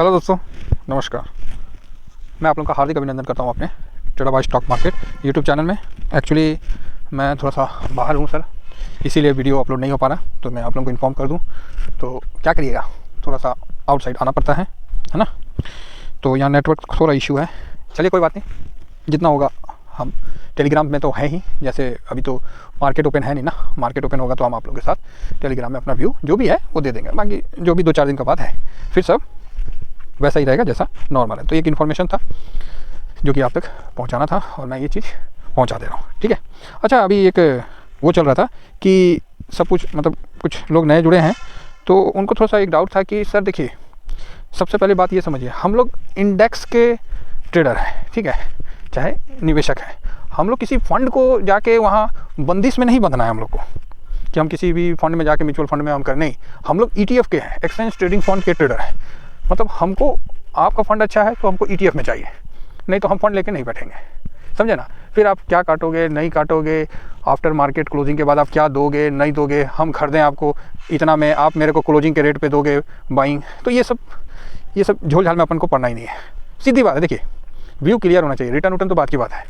Hello दोस्तों, नमस्कार। मैं आप लोगों का हार्दिक अभिनंदन करता हूं अपने trader by stock market YouTube channel में। एक्चुअली मैं थोड़ा सा बाहर हूं सर, इसीलिए वीडियो अपलोड नहीं हो पा रहा, तो मैं आप लोगों को इन्फॉर्म कर दूं। तो क्या करिएगा, थोड़ा सा आउटसाइड आना पड़ता है ना। तो यहाँ नेटवर्क थोड़ा इशू है, चलिए कोई बात नहीं, जितना होगा हम टेलीग्राम में तो है ही। जैसे अभी तो मार्केट ओपन है नहीं ना, मार्केट ओपन होगा तो हम आप लोगों के साथ टेलीग्राम में अपना व्यू जो भी है वो दे देंगे। बाकी जो भी 2-4 दिन का बाद है फिर सब वैसा ही रहेगा जैसा नॉर्मल है। तो एक इन्फॉर्मेशन था जो कि आप तक पहुंचाना था और मैं ये चीज़ पहुंचा दे रहा हूँ, ठीक है। अच्छा, अभी एक वो चल रहा था कि सब कुछ मतलब कुछ लोग नए जुड़े हैं तो उनको थोड़ा सा एक डाउट था कि सर देखिए, सबसे पहले बात ये समझिए, हम लोग इंडेक्स के ट्रेडर हैं, ठीक है, चाहे निवेशक हैं। हम लोग किसी फंड को जाके वहाँ बंदिश में नहीं बंधना है हम लोग को कि हम किसी भी फंड में जाके म्यूचुअल फंड में हम कर, नहीं। हम लोग ETF के हैं, एक्सचेंज ट्रेडिंग फंड के ट्रेडर हैं। मतलब हमको आपका फंड अच्छा है तो हमको ETF में चाहिए, नहीं तो हम फंड लेके नहीं बैठेंगे, समझे ना। फिर आप क्या काटोगे नहीं काटोगे, आफ्टर मार्केट क्लोजिंग के बाद आप क्या दोगे नहीं दोगे, हम खरीदें आपको इतना में, आप मेरे को क्लोजिंग के रेट पे दोगे बाइंग, तो ये सब झोल झाल में अपन को पढ़ना ही नहीं है। सीधी बात है, देखिए व्यू क्लियर होना चाहिए, रिटर्न तो बात की बात है।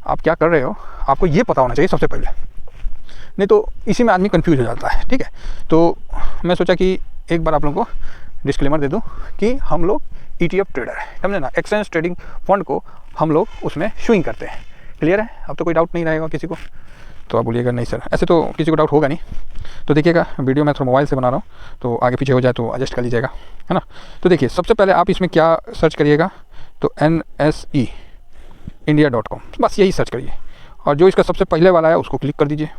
आप क्या कर रहे हो आपको ये पता होना चाहिए सबसे पहले, नहीं तो इसी में आदमी कंफ्यूज हो जाता है, ठीक है। तो मैं सोचा कि एक बार आप लोगों को डिस्क्लेमर दे दूं कि हम लोग ETF ट्रेडर है, समझे ना। एक्सचेंज ट्रेडिंग फंड को हम लोग उसमें स्विंग करते हैं, क्लियर है। अब तो कोई डाउट नहीं रहेगा किसी को, तो आप बोलिएगा नहीं सर, ऐसे तो किसी को डाउट होगा नहीं। तो देखिएगा, वीडियो मैं थोड़ा मोबाइल से बना रहा हूँ तो आगे पीछे हो जाए तो एडजस्ट कर लीजिएगा, है ना। तो देखिए, सबसे पहले आप इसमें क्या सर्च करिएगा, तो NSE India.com, बस यही सर्च करिए और जो इसका सबसे पहले वाला है उसको क्लिक कर दीजिए।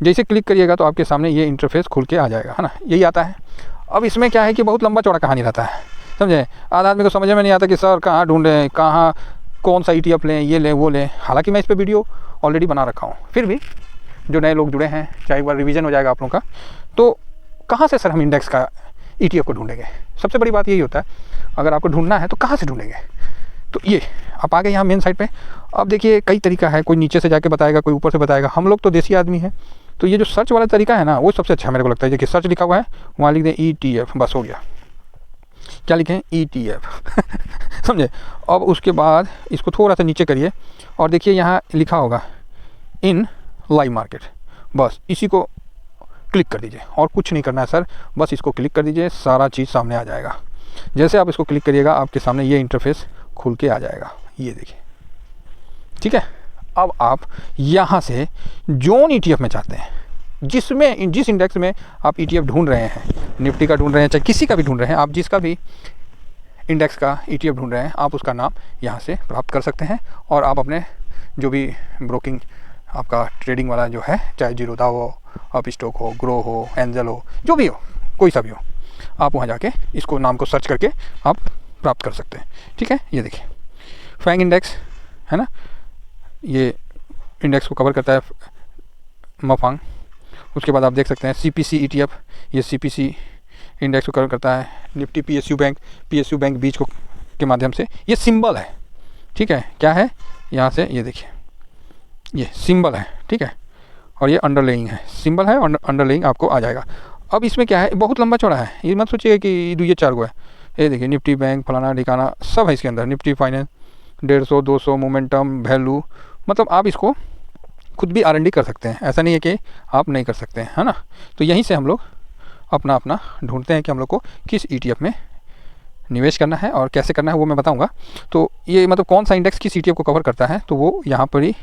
जैसे क्लिक करिएगा तो आपके सामने ये इंटरफेस खुल के आ जाएगा, है ना, यही आता है। अब इसमें क्या है कि बहुत लंबा चौड़ा कहानी रहता है, समझे। आधा आदमी को समझ में नहीं आता कि सर कहाँ ढूंढें, कहाँ कौन सा ETF लें, ये लें वो लें। हालांकि मैं इस पर वीडियो ऑलरेडी बना रखा हूँ, फिर भी जो नए लोग जुड़े हैं, चाहे एक बार रिवीजन हो जाएगा आप लोगों का। तो कहाँ से सर हम इंडेक्स का ETF को ढूंढेंगे, सबसे बड़ी बात यही होता है। अगर आपको ढूंढना है तो कहाँ से ढूंढेंगे, तो ये आप आ गए यहाँ मेन साइट पे। अब देखिए कई तरीका है, कोई नीचे से जाके बताएगा, कोई ऊपर से बताएगा। हम लोग तो देसी आदमी हैं, तो ये जो सर्च वाला तरीका है ना वो सबसे अच्छा मेरे को लगता है। देखिए सर्च लिखा हुआ है, वहाँ लिख दें ETF, बस हो गया। क्या लिखें, ETF समझे। अब उसके बाद इसको थोड़ा सा नीचे करिए और देखिए यहाँ लिखा होगा इन लाइव मार्केट, बस इसी को क्लिक कर दीजिए और कुछ नहीं करना है सर, बस इसको क्लिक कर दीजिए, सारा चीज़ सामने आ जाएगा। जैसे आप इसको क्लिक करिएगा आपके सामने ये इंटरफेस खुल के आ जाएगा, ये देखिए, ठीक है। अब आप यहाँ से जोन ETF में चाहते हैं, जिस इंडेक्स में आप ETF ढूंढ रहे हैं, निफ्टी का ढूंढ रहे हैं, चाहे किसी का भी ढूंढ रहे हैं, आप जिसका भी इंडेक्स का ETF ढूंढ रहे हैं, आप उसका नाम यहाँ से प्राप्त कर सकते हैं। और आप अपने जो भी ब्रोकिंग आपका ट्रेडिंग वाला जो है, चाहे जीरोधा हो, अप स्टॉक हो, ग्रो हो, एंजल हो, जो भी हो, कोई सा भी हो, आप वहाँ जाके इसको नाम को सर्च करके आप प्राप्त कर सकते हैं, ठीक है। ये देखिए फैंग इंडेक्स है ना, ये इंडेक्स को कवर करता है मफांग। उसके बाद आप देख सकते हैं CPC ETF, ये CPC इंडेक्स को कवर करता है। निफ्टी PSU बैंक बीच को के माध्यम से, ये सिंबल है, ठीक है। क्या है, यहाँ से ये देखिए, ये सिंबल है, ठीक है, और ये अंडरलेइंग है, सिंबल है और अंडरलेइंग आपको आ जाएगा। अब इसमें क्या है, बहुत लंबा चौड़ा है, ये मत सोचिएगा कि ये 4 गो है। ये देखिए निफ्टी बैंक फलाना ठिकाना सब है इसके अंदर, निफ्टी फाइनेंस 150, 200, मोमेंटम, वैल्यू, मतलब आप इसको खुद भी R&D कर सकते हैं, ऐसा नहीं है कि आप नहीं कर सकते हैं, है ना। तो यहीं से हम लोग अपना ढूंढते हैं कि हम लोग को किस ETF में निवेश करना है और कैसे करना है, वो मैं बताऊंगा। तो ये मतलब कौन सा इंडेक्स किस ETF को कवर करता है, तो वो यहाँ पर ही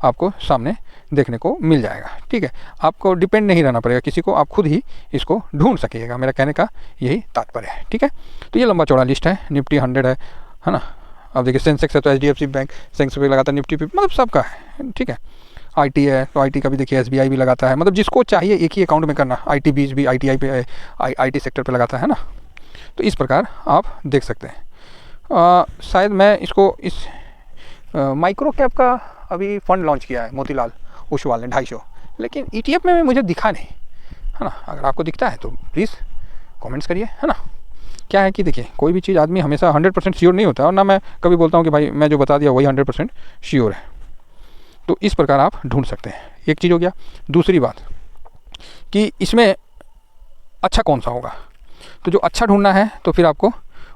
आपको सामने देखने को मिल जाएगा, ठीक है। आपको डिपेंड नहीं रहना पड़ेगा किसी को, आप खुद ही इसको ढूंढ सकिएगा, मेरा कहने का यही तात्पर्य है, ठीक है। तो ये लंबा चौड़ा लिस्ट है, निफ्टी 100 है ना। अब देखिए सेंसेक्स है तो HDFC बैंक सेंसेक्स पे लगाता है, निफ्टी पे, मतलब सबका है, ठीक है। IT है तो IT का भी देखिए SBI भी लगाता है, मतलब जिसको चाहिए एक ही अकाउंट में करना। IT बीज भी ITI पे IT सेक्टर पे लगाता है ना। तो इस प्रकार आप देख सकते हैं। शायद मैं इसको इस माइक्रो कैप का अभी फंड लॉन्च किया है मोतीलाल ओसवाल ने 250, लेकिन ETF में मुझे दिखा नहीं, है ना। अगर आपको दिखता है तो प्लीज़ कमेंट्स करिए, है ना। क्या है कि देखिए कोई भी चीज़ आदमी हमेशा 100% श्योर नहीं होता, और ना मैं कभी बोलता हूँ कि भाई मैं जो बता दिया वही 100% श्योर है। तो इस प्रकार आप ढूंढ सकते हैं, एक चीज़ हो गया। दूसरी बात कि इसमें अच्छा कौन सा होगा, तो जो अच्छा ढूंढना है तो फिर आपको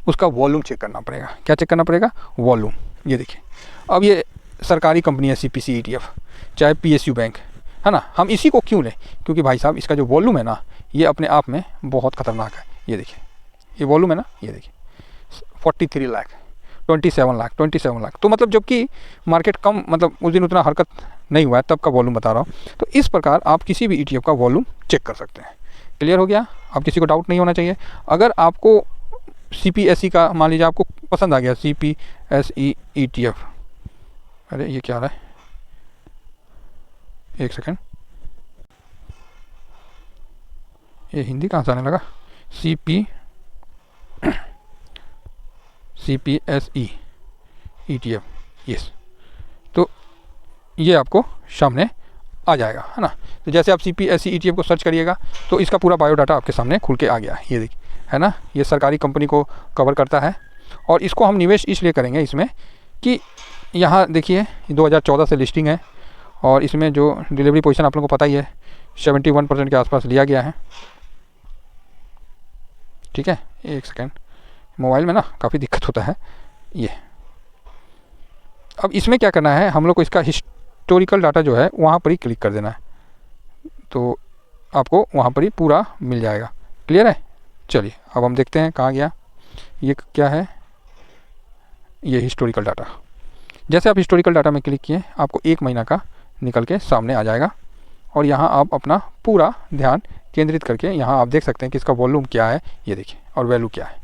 उसका वॉल्यूम चेक करना पड़ेगा। क्या चेक करना पड़ेगा? वॉल्यूम। ये देखिए, अब ये सरकारी कंपनी है CPC ETF, चाहे PSU बैंक, है ना, हम इसी को क्यों लें? क्योंकि भाई साहब इसका जो वॉल्यूम है ना, ये अपने आप में बहुत ख़तरनाक है। ये देखिए, ये वॉल्यूम है ना, ये देखिए 43 लाख, 27 लाख। तो मतलब जबकि मार्केट कम, मतलब उस दिन उतना हरकत नहीं हुआ है, तब का वॉल्यूम बता रहा हूँ। तो इस प्रकार आप किसी भी ETF का वॉल्यूम चेक कर सकते हैं। क्लियर हो गया? अब किसी को डाउट नहीं होना चाहिए। अगर आपको CPSE का, मान लीजिए आपको पसंद आ गया CPSE ETF, अरे ये क्या आ रहा है, एक सेकेंड, ये हिंदी कहाँ से आने लगा? CPSE ETF, yes. तो ये आपको सामने आ जाएगा, है ना। तो जैसे आप CPSE ETF को सर्च करिएगा तो इसका पूरा बायोडाटा आपके सामने खुल के आ गया। ये देखिए, है ना, ये सरकारी कंपनी को कवर करता है। और इसको हम निवेश इसलिए करेंगे इसमें कि यहाँ देखिए 2014 से लिस्टिंग है, और इसमें जो डिलीवरी पोजीशन आप लोगों को पता ही है 71% के आसपास लिया गया है। ठीक है, एक सेकेंड, मोबाइल में ना काफ़ी दिक्कत होता है ये। अब इसमें क्या करना है, हम लोग को इसका हिस्टोरिकल डाटा जो है वहाँ पर ही क्लिक कर देना है, तो आपको वहाँ पर ही पूरा मिल जाएगा। क्लियर है? चलिए अब हम देखते हैं कहाँ गया। ये क्या है? ये हिस्टोरिकल डाटा। जैसे आप हिस्टोरिकल डाटा में क्लिक किए, आपको 1 महीना का निकल के सामने आ जाएगा, और यहाँ आप अपना पूरा ध्यान केंद्रित करके यहाँ आप देख सकते हैं कि इसका वॉल्यूम क्या है, ये देखिए, और वैल्यू क्या है,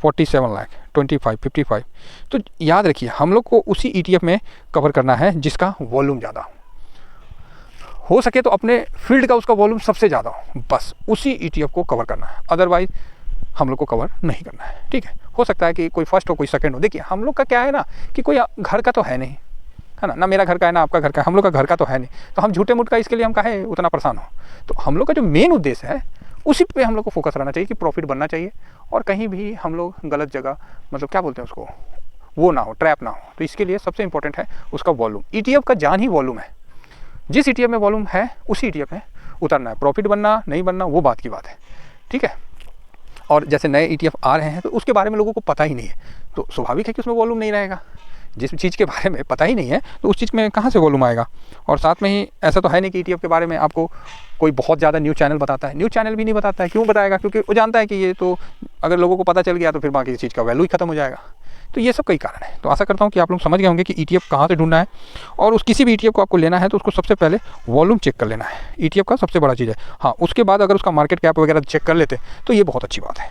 47 लाख, 25, 55। तो याद रखिए, हम लोग को उसी ETF में कवर करना है जिसका वॉल्यूम ज़्यादा हो सके, तो अपने फील्ड का उसका वॉल्यूम सबसे ज़्यादा हो, बस उसी ETF को कवर करना है। अदरवाइज हम लोग को कवर नहीं करना है। ठीक है, हो सकता है कि कोई फर्स्ट हो, कोई सेकंड हो। देखिए हम लोग का क्या है ना, कि कोई घर का तो है नहीं, है ना, ना मेरा घर का है ना आपका घर का है, हम लोग का घर का तो है नहीं, तो हम झूठे मूठ का इसके लिए हम काहे उतना परेशान हो। तो हम लोग का जो मेन उद्देश्य है उसी पे हम लोग को फोकस रहना चाहिए कि प्रॉफिट बनना चाहिए, और कहीं भी हम लोग गलत जगह, मतलब क्या बोलते हैं उसको, वो ना हो, ट्रैप ना हो। तो इसके लिए सबसे इंपॉर्टेंट है उसका वॉल्यूम। ETF का जान ही वॉल्यूम है। जिस ETF में वॉल्यूम है उसी ETF में उतरना है। प्रॉफिट बनना नहीं बनना वो बात की बात है। ठीक है, और जैसे नए ETF आ रहे हैं तो उसके बारे में लोगों को पता ही नहीं है, तो स्वाभाविक है कि उसमें वॉल्यूम नहीं रहेगा। जिस चीज़ के बारे में पता ही नहीं है तो उस चीज़ में कहाँ से वॉल्यूम आएगा। और साथ में ही ऐसा तो है नहीं कि ETF के बारे में आपको कोई बहुत ज़्यादा न्यूज़ चैनल बताता है। न्यूज़ चैनल भी नहीं बताता है। क्यों बताएगा? क्योंकि वो जानता है कि ये तो अगर लोगों को पता चल गया तो फिर बाकी चीज़ का वैल्यू ही खत्म हो जाएगा। तो ये सब कई कारण है। तो आशा करता हूँ कि आप लोग समझ गए होंगे कि ETF कहाँ से ढूंढना है, और उस किसी भी ETF को आपको लेना है तो उसको सबसे पहले वॉल्यूम चेक कर लेना है। ETF का सबसे बड़ा चीज़ है। हाँ, उसके बाद अगर उसका मार्केट कैप वगैरह चेक कर लेते तो ये बहुत अच्छी बात है।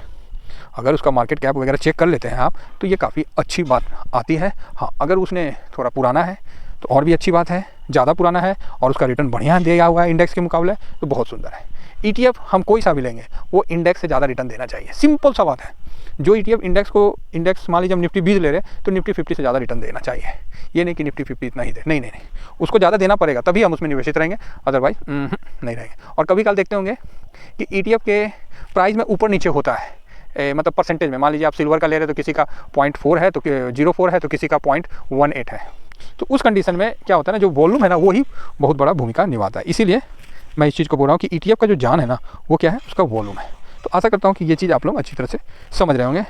अगर उसका मार्केट कैप वगैरह चेक कर लेते हैं आप तो ये काफ़ी अच्छी बात आती है। हाँ, अगर उसने थोड़ा पुराना है तो और भी अच्छी बात है, ज़्यादा पुराना है और उसका रिटर्न बढ़िया दिया हुआ है इंडेक्स के मुकाबले तो बहुत सुंदर है। ETF हम कोई सा भी लेंगे वो इंडेक्स से ज़्यादा रिटर्न देना चाहिए। सिंपल सा बात है। जो ETF इंडेक्स मान लीजिए हम निफ्टी 20 ले रहे हैं तो निफ्टी 50 से ज़्यादा रिटर्न देना चाहिए। ये नहीं कि निफ्टी 50 इतना ही दे, नहीं, उसको ज़्यादा देना पड़ेगा तभी हम उसमें निवेशित रहेंगे, अदरवाइज नहीं रहेंगे। और कभी कल देखते होंगे कि ETF के प्राइस में ऊपर नीचे होता है, मतलब परसेंटेज में। मान लीजिए आप सिल्वर का ले रहे हैं तो किसी का 0.4 है, तो 0.4 है, तो किसी का 0.18 है। तो उस कंडीशन में क्या होता है ना, जो वॉल्यूम है ना वो ही बहुत बड़ा भूमिका निभाता है। इसीलिए मैं इस चीज़ को बोल रहा हूँ कि ETF का जो जान है ना वो क्या है, उसका वॉल्यूम है। तो आशा करता हूँ कि ये चीज़ आप लोग अच्छी तरह से समझ रहे होंगे।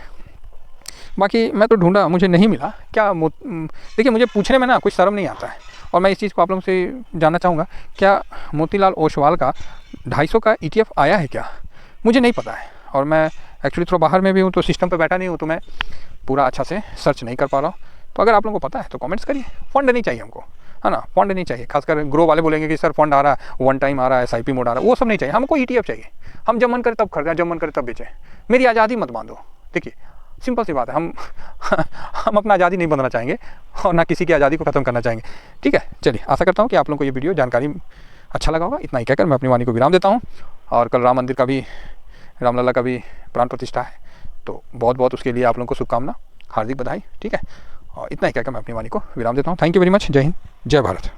बाकी मैं तो ढूंढा, मुझे नहीं मिला। क्या देखिए, मुझे पूछने में ना कुछ शर्म नहीं आता है, और मैं इस चीज़ को आप लोगों से जानना चाहूँगा, क्या मोतीलाल ओसवाल का 250 का ETF आया है क्या? मुझे नहीं पता है, और मैं एक्चुअली थोड़ा बाहर में भी हूँ तो सिस्टम पे बैठा नहीं हूँ, तो मैं पूरा अच्छा से सर्च नहीं कर पा रहा हूँ। तो अगर आप लोगों को पता है तो कमेंट्स करिए। फंड नहीं चाहिए हमको, है ना, फंड नहीं चाहिए। खासकर ग्रो वाले बोलेंगे कि सर फंड आ रहा है, 1 टाइम आ रहा है, SIP मोड आ रहा है, वो सब नहीं चाहिए हमको। ETF चाहिए। हम जब मन करे तब खरीदें, जब मन करे तब बेचें। मेरी आज़ादी मत बांधो। देखिए सिंपल सी बात है, हम अपना आज़ादी नहीं बंधना चाहेंगे और ना किसी की आज़ादी को ख़त्म करना चाहेंगे। ठीक है, चलिए आशा करता हूँ कि आप लोगों को ये वीडियो जानकारी अच्छा लगा होगा। इतना ही कहकर मैं अपनी वाणी को विराम देता हूँ। और कल राम मंदिर का भी, रामलला का भी प्राण प्रतिष्ठा है, तो बहुत बहुत उसके लिए आप लोगों को शुभकामना, हार्दिक बधाई। ठीक है, और इतना ही कहकर मैं अपनी वाणी को विराम देता हूँ। Thank you very much. जय हिंद, जय भारत।